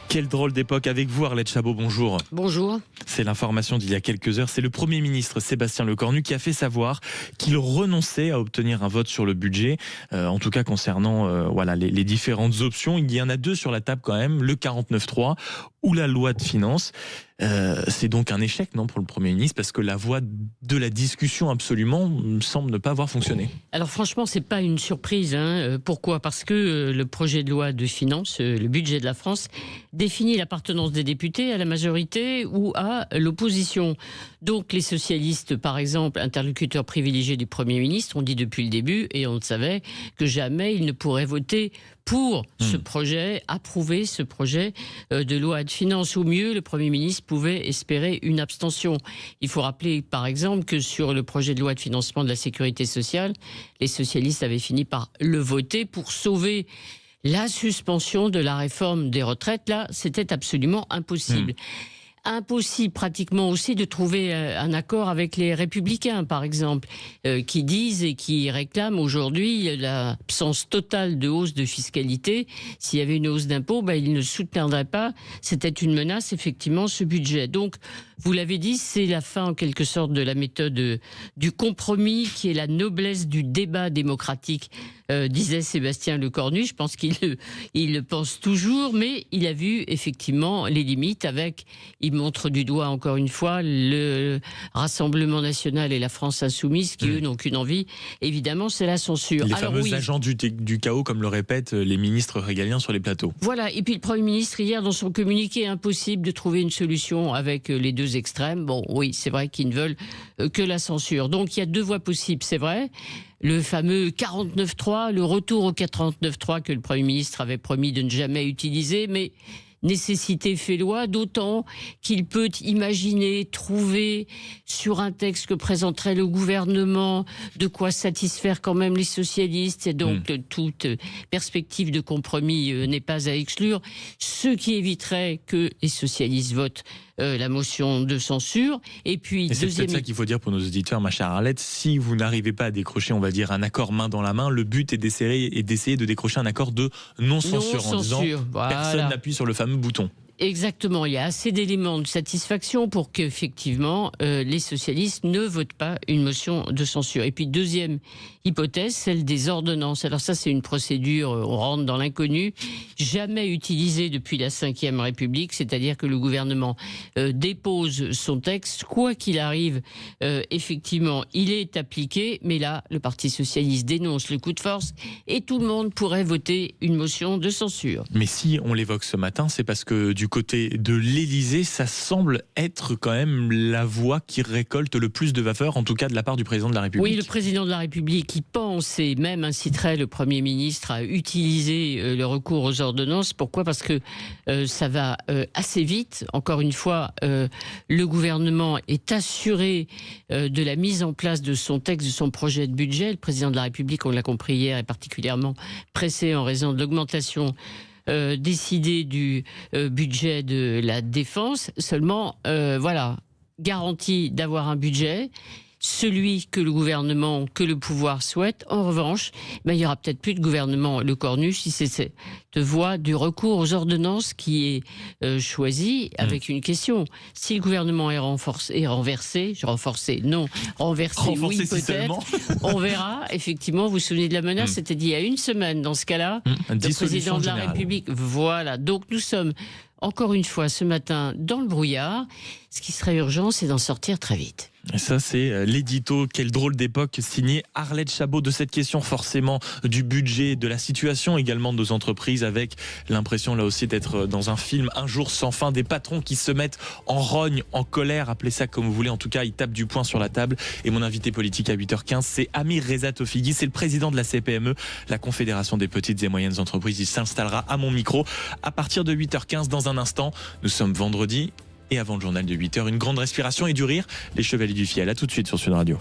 Quelle drôle d'époque avec vous, Arlette Chabot, bonjour. Bonjour. C'est l'information d'il y a quelques heures. C'est le Premier ministre Sébastien Lecornu qui a fait savoir qu'il renonçait à obtenir un vote sur le budget, en tout cas concernant les différentes options. Il y en a deux sur la table quand même, le 49.3 ou la loi de finances. C'est donc un échec, non, pour le Premier ministre, parce que la voie de la discussion absolument semble ne pas avoir fonctionné. Alors franchement, c'est pas une surprise. Pourquoi ? Parce que le projet de loi de finances, le budget de la France, définit l'appartenance des députés à la majorité ou à l'opposition. Donc les socialistes, par exemple, interlocuteurs privilégiés du Premier ministre, ont dit depuis le début, et on le savait, que jamais ils ne pourraient voter pour ce projet, approuver ce projet de loi de finances. Au mieux, le Premier ministre pouvait espérer une abstention. Il faut rappeler, par exemple, que sur le projet de loi de financement de la sécurité sociale, les socialistes avaient fini par le voter pour sauver la suspension de la réforme des retraites. Là, c'était absolument impossible. Impossible pratiquement aussi de trouver un accord avec les Républicains, par exemple, qui disent et qui réclament aujourd'hui l'absence totale de hausse de fiscalité. S'il y avait une hausse d'impôts, ils ne soutiendraient pas. C'était une menace, effectivement, ce budget. Donc, vous l'avez dit, c'est la fin, en quelque sorte, de la méthode du compromis, qui est la noblesse du débat démocratique, disait Sébastien Lecornu. Je pense qu'il le pense toujours, mais il a vu, effectivement, les limites avec... Il montre du doigt, encore une fois, le Rassemblement national et la France insoumise, qui, eux, n'ont qu'une envie, évidemment, c'est la censure. Les fameux agents du chaos, comme le répètent les ministres régaliens sur les plateaux. Voilà, et puis le Premier ministre, hier, dans son communiqué, impossible de trouver une solution avec les deux extrêmes. Bon, oui, c'est vrai qu'ils ne veulent que la censure. Donc, il y a deux voies possibles, c'est vrai. Le fameux 49.3, le retour au 49.3 que le Premier ministre avait promis de ne jamais utiliser, mais... Nécessité fait loi, d'autant qu'il peut imaginer, trouver sur un texte que présenterait le gouvernement de quoi satisfaire quand même les socialistes, et donc toute perspective de compromis n'est pas à exclure, ce qui éviterait que les socialistes votent la motion de censure. Et puis, c'est peut-être ça qu'il faut dire pour nos auditeurs, ma chère Arlette, si vous n'arrivez pas à décrocher, on va dire, un accord main dans la main, le but est d'essayer de décrocher un accord de non-censure, en disant personne n'appuie sur le fameux bouton. Exactement, il y a assez d'éléments de satisfaction pour qu'effectivement les socialistes ne votent pas une motion de censure. Et puis deuxième hypothèse, celle des ordonnances. Alors ça, c'est une procédure, on rentre dans l'inconnu, jamais utilisée depuis la Ve République, c'est-à-dire que le gouvernement dépose son texte, quoi qu'il arrive, effectivement, il est appliqué, mais là, le Parti socialiste dénonce le coup de force et tout le monde pourrait voter une motion de censure. Mais si on l'évoque ce matin, c'est parce que du côté de l'Élysée, ça semble être quand même la voix qui récolte le plus de vapeur, en tout cas de la part du président de la République. Oui, le président de la République, qui pense et même inciterait le Premier ministre à utiliser le recours aux ordonnances. Pourquoi ? Parce que ça va assez vite. Encore une fois, le gouvernement est assuré de la mise en place de son texte, de son projet de budget. Le président de la République, on l'a compris hier, est particulièrement pressé en raison de l'augmentation décidé du budget de la défense. Seulement, garantie d'avoir un budget, celui que le gouvernement, que le pouvoir souhaite. En revanche, il n'y aura peut-être plus de gouvernement Lecornu si c'est cette voie du recours aux ordonnances qui est choisie, avec une question. Si le gouvernement est renversé, oui, peut-être. On verra, effectivement, vous vous souvenez de la menace, c'était dit il y a une semaine. Dans ce cas-là, le président de la République, voilà. Donc nous sommes, encore une fois, ce matin, dans le brouillard. Ce qui serait urgent, c'est d'en sortir très vite. Et ça, c'est l'édito Quelle drôle d'époque, signé Arlette Chabot, de cette question forcément du budget, de la situation également de nos entreprises, avec l'impression là aussi d'être dans un film Un jour sans fin, des patrons qui se mettent en rogne, en colère, appelez ça comme vous voulez, en tout cas ils tapent du poing sur la table. Et mon invité politique à 8h15, c'est Amir Reza Tofighi, c'est le président de la CPME, la Confédération des petites et moyennes entreprises. Il s'installera à mon micro à partir de 8h15 dans un instant. Nous sommes vendredi. Et avant le journal de 8h, une grande respiration et du rire. Les Chevaliers du Fiel, à tout de suite sur Sud Radio.